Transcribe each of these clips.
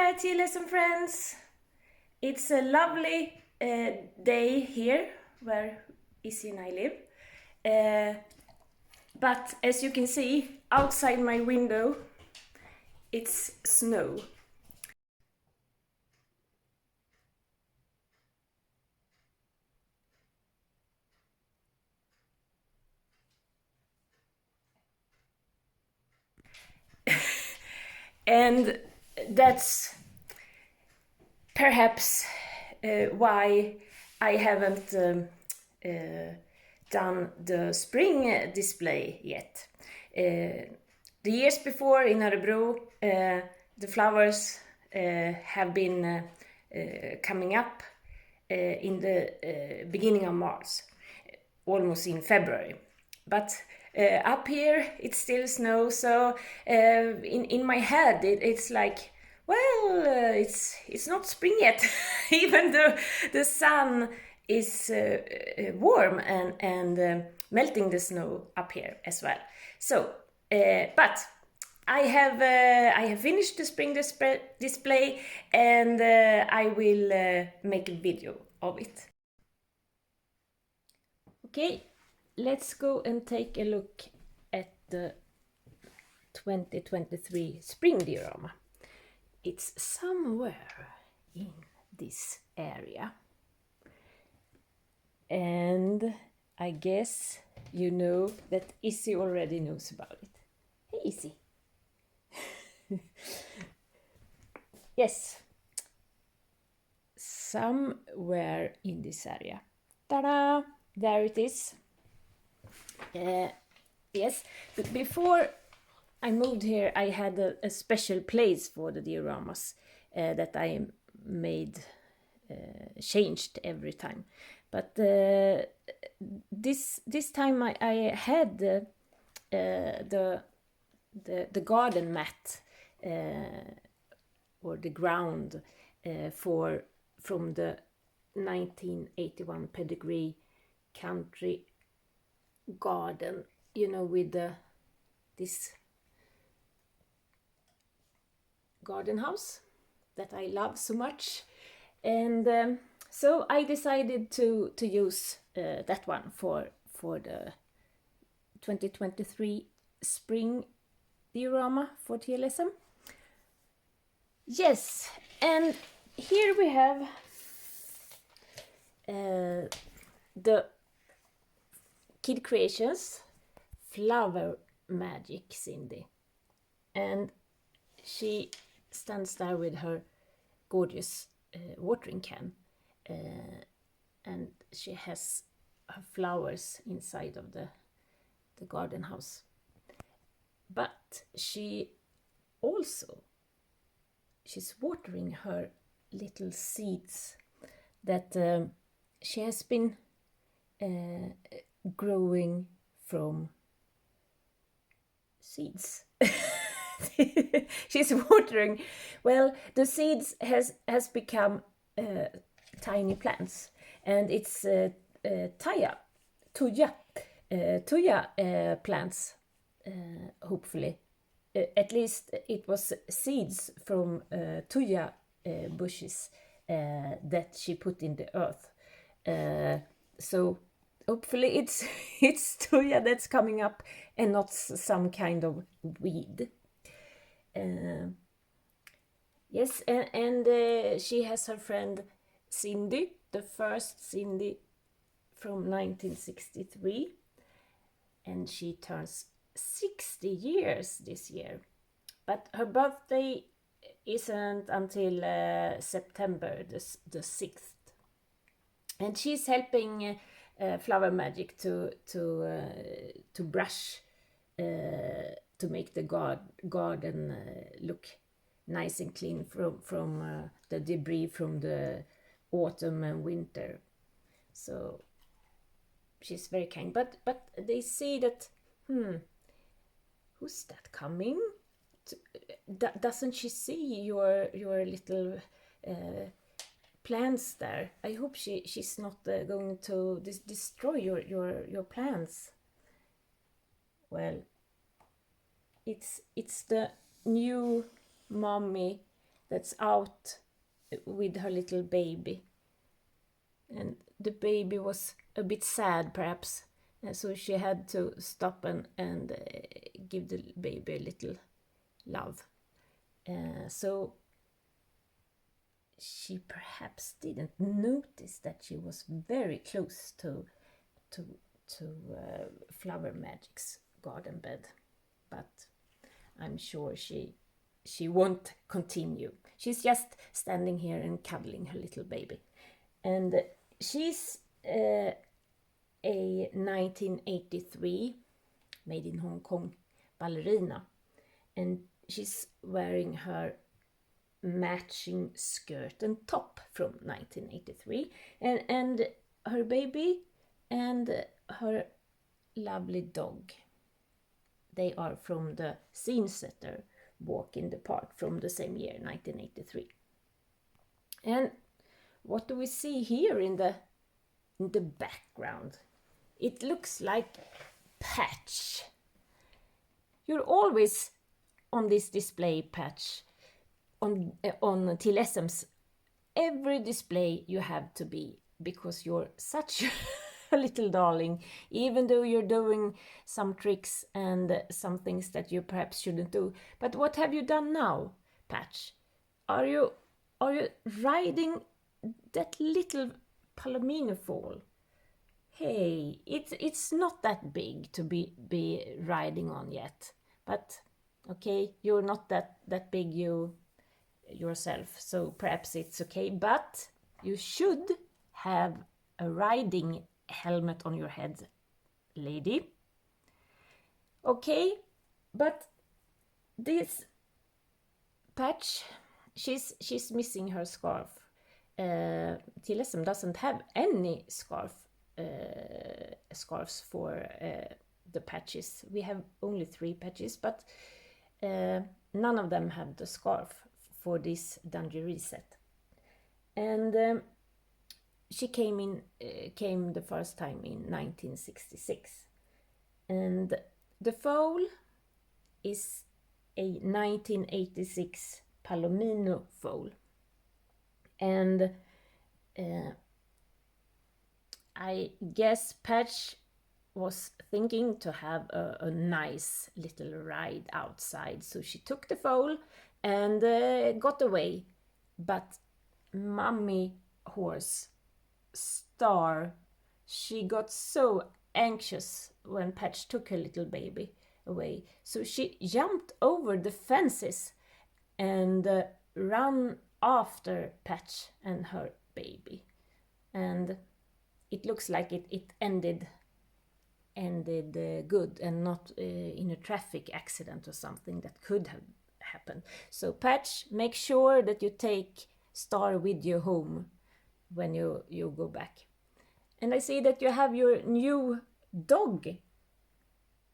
there, TLSM friends! It's a lovely day here where Izzy and I live. But as you can see, outside my window, it's snow. And that's perhaps why I haven't done the spring display yet. The years before in Örebro, the flowers have been coming up in the beginning of March, almost in February. But up here it's still snow, so in my head it's like, well, it's not spring yet, even though the sun is warm and melting the snow up here as well. So, but I have finished the spring display, and I will make a video of it. Okay, let's go and take a look at the 2023 Spring Diorama. It's somewhere in this area. And I guess you know that Izzy already knows about it. Hey, Izzy. Yes, somewhere in this area. Ta-da! There it is. Yes, but before I moved here, I had a special place for the dioramas that I made, changed every time. But this time I had the garden mat or the ground from the 1981 Pedigree Country garden, you know, with this garden house that I love so much. And so I decided to use that one for the 2023 spring diorama for TLSM. Yes, and here we have the Kid Kreations Flower Magic Cindy, and she stands there with her gorgeous watering can, and she has her flowers inside of the garden house. But she's watering her little seeds that she has been growing from seeds. She's watering. Well, the seeds has become tiny plants, and it's tuya plants. Hopefully, at least it was seeds from tuya bushes that she put in the earth. So hopefully it's tuya that's coming up and not some kind of weed. Yes, and she has her friend Cindy, the first Cindy from 1963, and she turns 60 years this year. But her birthday isn't until September the 6th. And she's helping Flower Magic to brush to make the garden look nice and clean from the debris from the autumn and winter. So she's very kind. But they say that, who's that coming? Doesn't she see your little plants there? I hope she's not going to destroy your plants. Well, it's the new mommy that's out with her little baby. And the baby was a bit sad, perhaps, so she had to stop and give the baby a little love. So she perhaps didn't notice that she was very close to Flower Magic's garden bed, but I'm sure she won't continue. She's just standing here and cuddling her little baby. And she's a 1983 made in Hong Kong ballerina, and she's wearing her matching skirt and top from 1983, and her baby and her lovely dog, they are from the Scene Setter Walk in the Park from the same year, 1983. And what do we see here in the background? It looks like Patch. You're always on this display, Patch, on TLSM's every display you have to be, because you're such a little darling, even though you're doing some tricks and some things that you perhaps shouldn't do. But what have you done now, Patch? Are you riding that little Palomino foal? Hey, it's not that big to be riding on yet, but okay, you're not that big yourself, so perhaps it's okay, but you should have a riding helmet on your head, lady. Okay, but this Patch, she's missing her scarf. TLSM doesn't have any scarves for the patches. We have only 3 patches, but none of them have the scarf for this Dungarees set. And she came the first time in 1966, and the foal is a 1986 Palomino foal, and I guess Patch was thinking to have a nice little ride outside, so she took the foal and got away. But Mummy Horse Star, she got so anxious when Patch took her little baby away, so she jumped over the fences and ran after Patch and her baby, and it looks like it ended good and not in a traffic accident or something that could have happened. So Patch, make sure that you take Star with you home when you go back. And I see that you have your new dog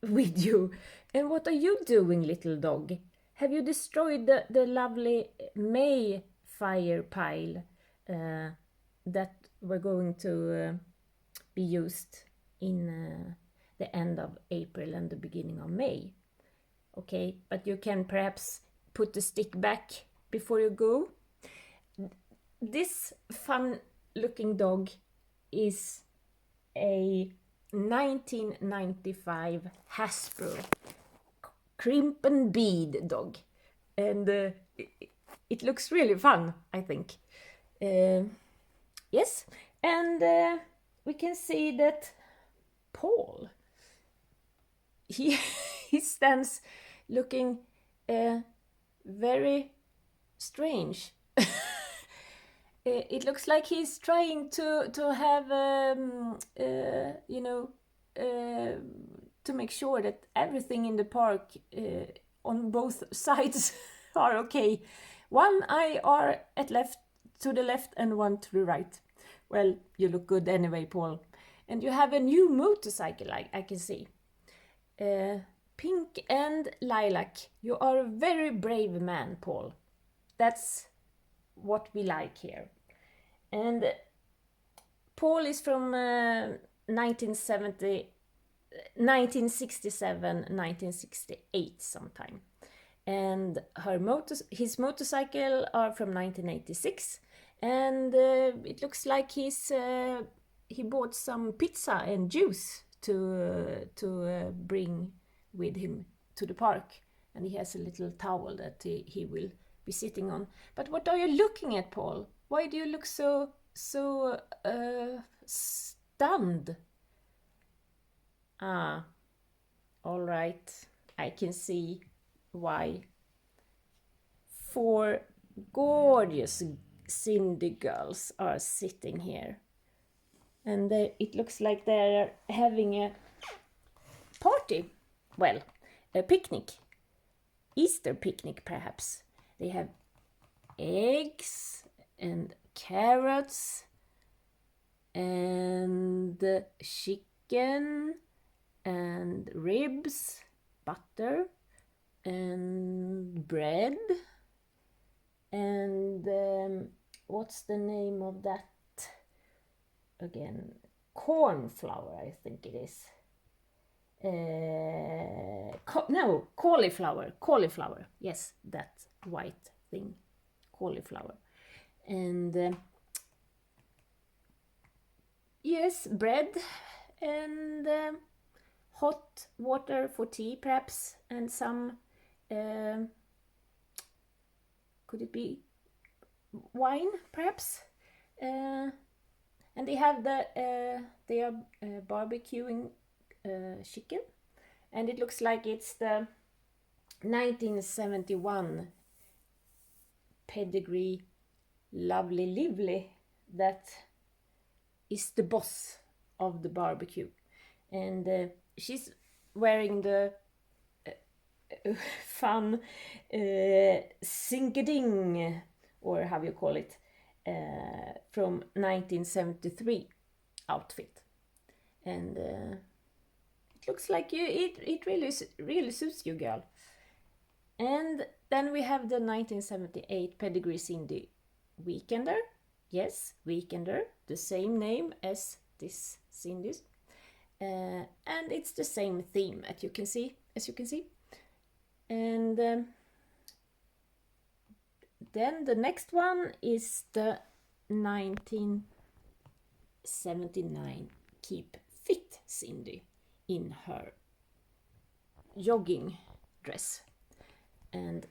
with you. And what are you doing, little dog? Have you destroyed the lovely May fire pile that were going to be used in the end of April and the beginning of May? Okay, but you can perhaps put the stick back before you go. This fun looking dog is a 1995 Hasbro Crimp'n'bead dog, and it looks really fun, I think. Yes, and we can see that Paul, he stands looking very strange. It looks like he's trying to have to make sure that everything in the park on both sides are okay. One eye are to the left and one to the right. Well, you look good anyway, Paul. And you have a new motorcycle, I can see. Pink and lilac. You are a very brave man, Paul. That's what we like here. And Paul is from 1967, 1968 sometime. and his motorcycle are from 1986, and it looks like he bought some pizza and juice to bring with him to the park, and he has a little towel that he will be sitting on. But what are you looking at, Paul? Why do you look so stunned? Ah, all right, I can see why. 4 gorgeous Sindy girls are sitting here, and it looks like they're having a party. Well, a picnic, Easter picnic perhaps. They have eggs and carrots and chicken and ribs, butter and bread, and what's the name of that again? Corn flour, I think it is. No, cauliflower. Yes, that white thing, cauliflower. And yes, bread and hot water for tea perhaps, and some could it be wine perhaps, and they have they are barbecuing chicken, and it looks like it's the 1971 Pedigree Lovely Lively that is the boss of the barbecue, and she's wearing the fun Sinkading, or how you call it, from 1973 outfit, and it looks like it really suits you, girl. And then we have the 1978 Pedigree Sindy Weekender. Yes, Weekender, the same name as this Sindy's, and it's the same theme as you can see. And then the next one is the 1979 Keep Fit Sindy in her jogging dress, and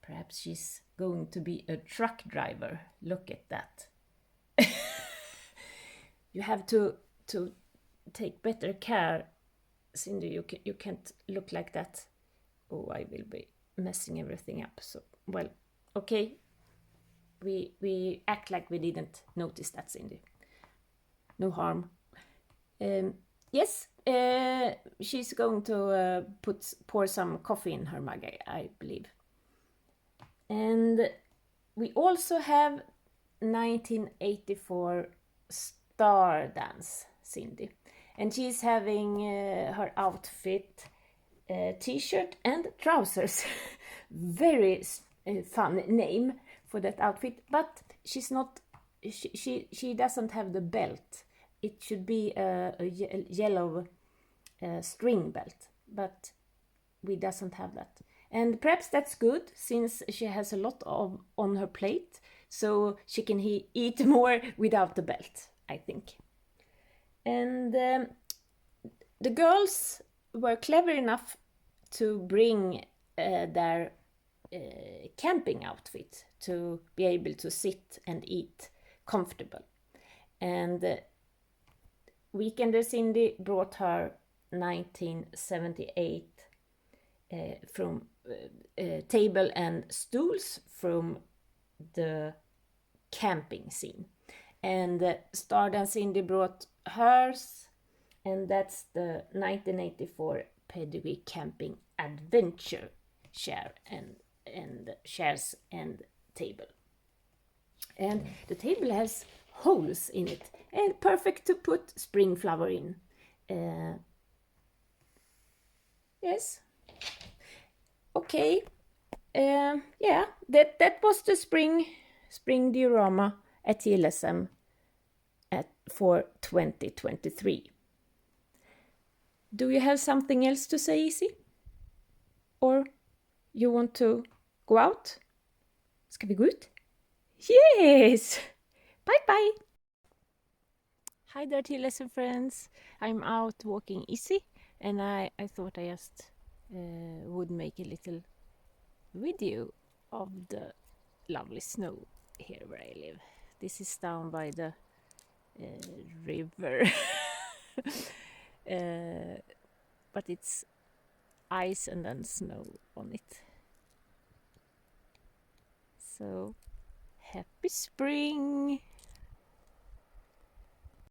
perhaps she's going to be a truck driver. Look at that. You have to take better care, Sindy. You can't look like that. Oh, I will be messing everything up. So, well, okay. We act like we didn't notice that, Sindy. No harm. Yes, she's going to pour some coffee in her mug, I believe. And we also have 1984 Star Dance Sindy, and she's having her outfit, t-shirt and trousers. Very fun name for that outfit, but she's not. She doesn't have the belt. It should be a yellow string belt, but we doesn't have that. And perhaps that's good, since she has a lot on her plate, so she can eat more without the belt, I think. And the girls were clever enough to bring their camping outfit to be able to sit and eat comfortable. And Weekender Sindy brought her 1978 from table and stools from the camping scene, and Star Dance Sindy brought hers, and that's the 1984 Pedigree Camping Adventure chair and chairs and table. And the table has holes in it, and perfect to put spring flower in. Yes. Okay. Yeah, that was the spring diorama at TLSM for 2023. Do you have something else to say, Izzy? Or you want to go out? Ska vi gå ut? Yes! Bye bye! Hi there TLSM friends! I'm out walking easy and I thought I just would make a little video of the lovely snow here where I live. This is down by the river. But it's ice and then snow on it. So happy spring!